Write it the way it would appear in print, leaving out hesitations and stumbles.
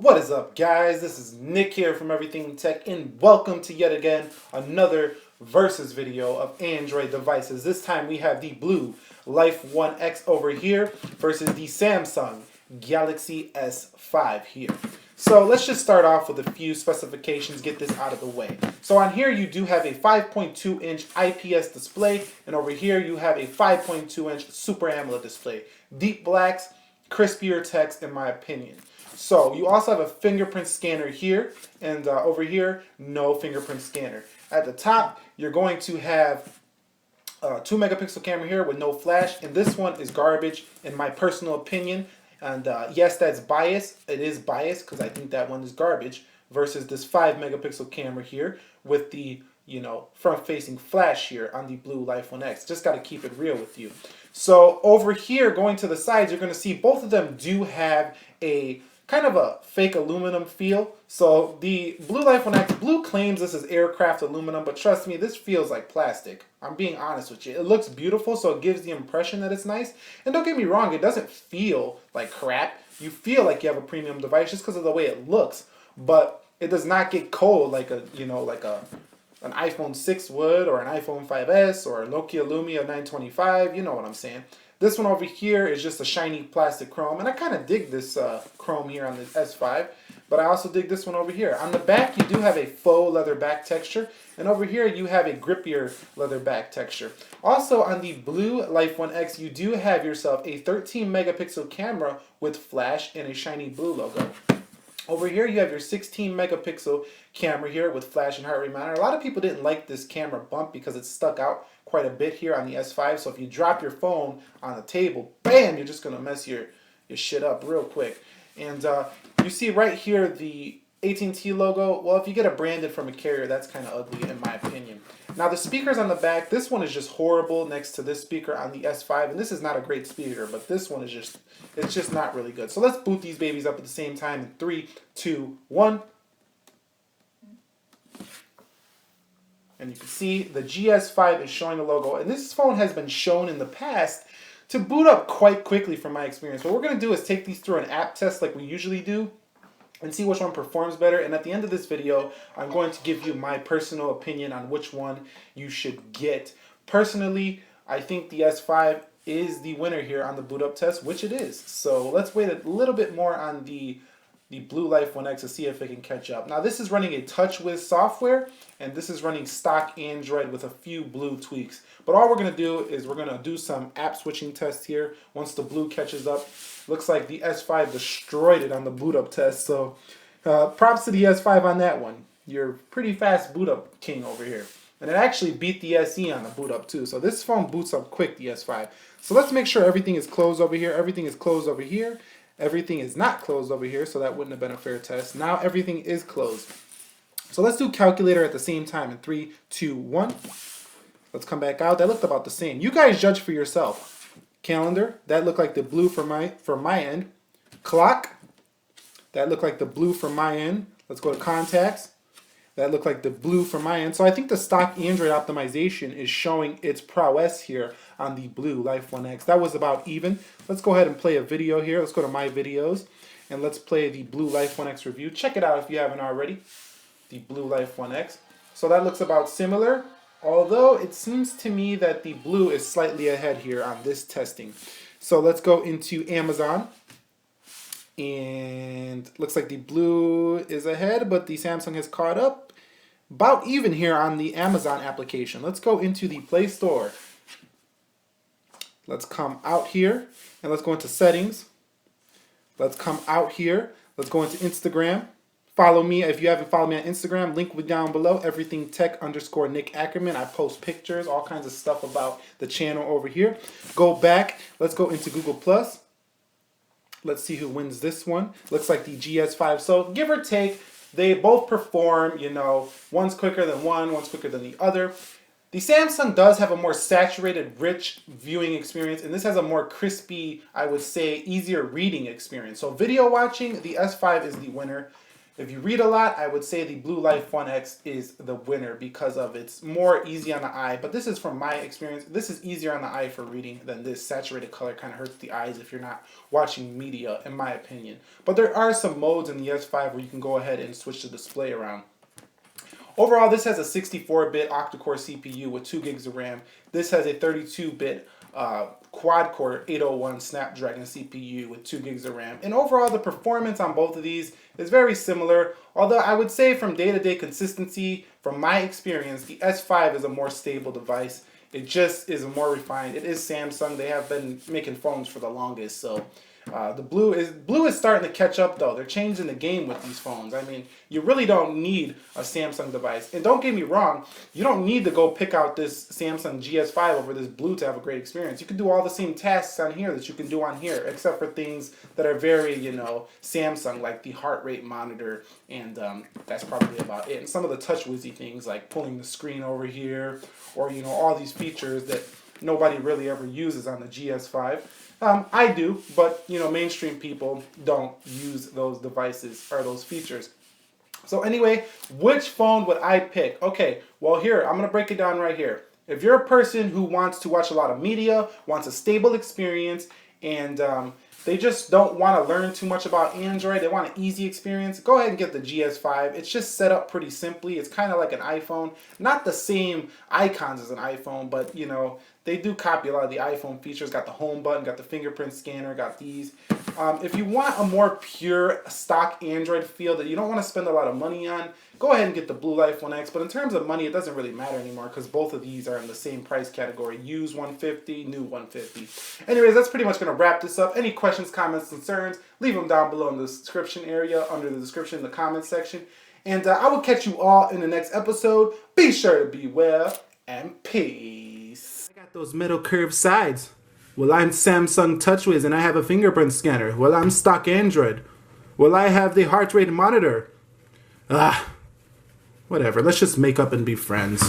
What is up, guys? This is Nick here from Everything Tech, and welcome to yet again another versus video of Android devices. This time we have the BLU Life One X over here versus the Samsung Galaxy S5 here. So let's just start off with a few specifications, get this out of the way. So on here you do have a 5.2-inch IPS display, and over here you have a 5.2-inch Super AMOLED display. Deep blacks, crispier text in my opinion. So you also have a fingerprint scanner here, and over here, no fingerprint scanner. At the top, you're going to have a 2-megapixel camera here with no flash, and this one is garbage in my personal opinion. And yes, that's biased. It is biased because I think that one is garbage versus this 5-megapixel camera here with the front-facing flash here on the BLU Life One X. Just got to keep it real with you. So over here, going to the sides, you're going to see both of them do have a kind of a fake aluminum feel. So the BLU Life One X, BLU claims this is aircraft aluminum, but trust me, this feels like plastic. I'm being honest with you. It looks beautiful, so it gives the impression that it's nice. And don't get me wrong, it doesn't feel like crap. You feel like you have a premium device just because of the way it looks, but it does not get cold like an iPhone 6 would, or an iPhone 5S, or a Nokia Lumia 925. You know what I'm saying. This one over here is just a shiny plastic chrome, and I kind of dig this chrome here on the S5, but I also dig this one over here. On the back, you do have a faux leather back texture, and over here you have a grippier leather back texture. Also on the BLU Life One X, you do have yourself a 13-megapixel camera with flash and a shiny blue logo. Over here, you have your 16-megapixel camera here with flash and heart rate monitor. A lot of people didn't like this camera bump because it stuck out quite a bit here on the S5. So if you drop your phone on the table, bam, you're just going to mess your shit up real quick. And you see right here the AT&T logo. Well, if you get it branded from a carrier, that's kind of ugly in my opinion. Now the speakers on the back, this one is just horrible next to this speaker on the S5, and this is not a great speaker, but this one is it's just not really good. So let's boot these babies up at the same time in 3, 2, 1. And you can see the GS5 is showing the logo, and this phone has been shown in the past to boot up quite quickly from my experience. What we're going to do is take these through an app test like we usually do, and see which one performs better. And at the end of this video, I'm going to give you my personal opinion on which one you should get. Personally, I think the S5 is the winner here on the boot up test, which it is. So let's wait a little bit more on the BLU Life One X to see if it can catch up. Now this is running a TouchWiz software, and this is running stock Android with a few BLU tweaks. But all we're going to do is we're going to do some app switching tests here once the BLU catches up. Looks like the S5 destroyed it on the boot up test, so props to the S5 on that one. You're pretty fast boot up king over here. And it actually beat the SE on the boot up too, so this phone boots up quick, the S5. So let's make sure everything is closed over here, everything is closed over here, everything is not closed over here, so that wouldn't have been a fair test. Now everything is closed. So let's do calculator at the same time in 3, 2, 1. Let's come back out. That looked about the same. You guys judge for yourself. Calendar, that looked like the blue from my end. Clock, that looked like the blue from my end. Let's go to contacts. That looked like the blue from my end. So I think the stock Android optimization is showing its prowess here on the BLU Life One X. That was about even. Let's go ahead and play a video here. Let's go to my videos and let's play the BLU Life One X review. Check it out if you haven't already. The BLU Life One X. So that looks about similar. Although it seems to me that the BLU is slightly ahead here on this testing. So let's go into Amazon. And looks like the BLU is ahead, but the Samsung has caught up. About even here on the Amazon application. Let's go into the Play Store. Let's come out here and let's go into settings. Let's come out here. Let's go into Instagram. Follow me if you haven't followed me on Instagram. Link will be down below. Everything Tech_Nick Ackerman. I post pictures, all kinds of stuff about the channel over here. Go back. Let's go into Google Plus. Let's see who wins this one. Looks like the GS5. So give or take, they both perform. One's quicker than one, one's quicker than the other. The Samsung does have a more saturated, rich viewing experience, and this has a more crispy, I would say, easier reading experience. So video watching, the S5 is the winner. If you read a lot, I would say the BLU Life One X is the winner because of it's more easy on the eye. But this is from my experience. This is easier on the eye for reading than this. Saturated color kind of hurts the eyes if you're not watching media, in my opinion. But there are some modes in the S5 where you can go ahead and switch the display around. Overall, this has a 64-bit octa-core CPU with 2 gigs of RAM. This has a 32-bit quad-core 801 Snapdragon CPU with 2 gigs of RAM. And overall, the performance on both of these is very similar. Although I would say from day-to-day consistency, from my experience, the S5 is a more stable device. It just is more refined. It is Samsung. They have been making phones for the longest, so the BLU is starting to catch up though. They're changing the game with these phones. I mean, you really don't need a Samsung device. And don't get me wrong, you don't need to go pick out this Samsung GS5 over this BLU to have a great experience. You can do all the same tasks on here that you can do on here, except for things that are very, Samsung, like the heart rate monitor, and that's probably about it. And some of the touch-whizzy things like pulling the screen over here, or all these features that nobody really ever uses on the GS5. I do, but mainstream people don't use those devices or those features. So anyway, which phone would I pick? Okay, well here, I'm going to break it down right here. If you're a person who wants to watch a lot of media, wants a stable experience, and they just don't want to learn too much about Android, they want an easy experience, go ahead and get the GS5. It's just set up pretty simply. It's kind of like an iPhone. Not the same icons as an iPhone, but they do copy a lot of the iPhone features. Got the home button, got the fingerprint scanner, got these. If you want a more pure stock Android feel that you don't want to spend a lot of money on, go ahead and get the BLU Life One X. But in terms of money, it doesn't really matter anymore because both of these are in the same price category. Used $150, new $150. Anyways, that's pretty much going to wrap this up. Any questions, comments, concerns, leave them down below in the description area, under the description in the comments section. And I will catch you all in the next episode. Be sure to be well and peace. I got those metal curved sides. Well, I'm Samsung TouchWiz and I have a fingerprint scanner. Well, I'm stock Android. Well, I have the heart rate monitor. Whatever. Let's just make up and be friends.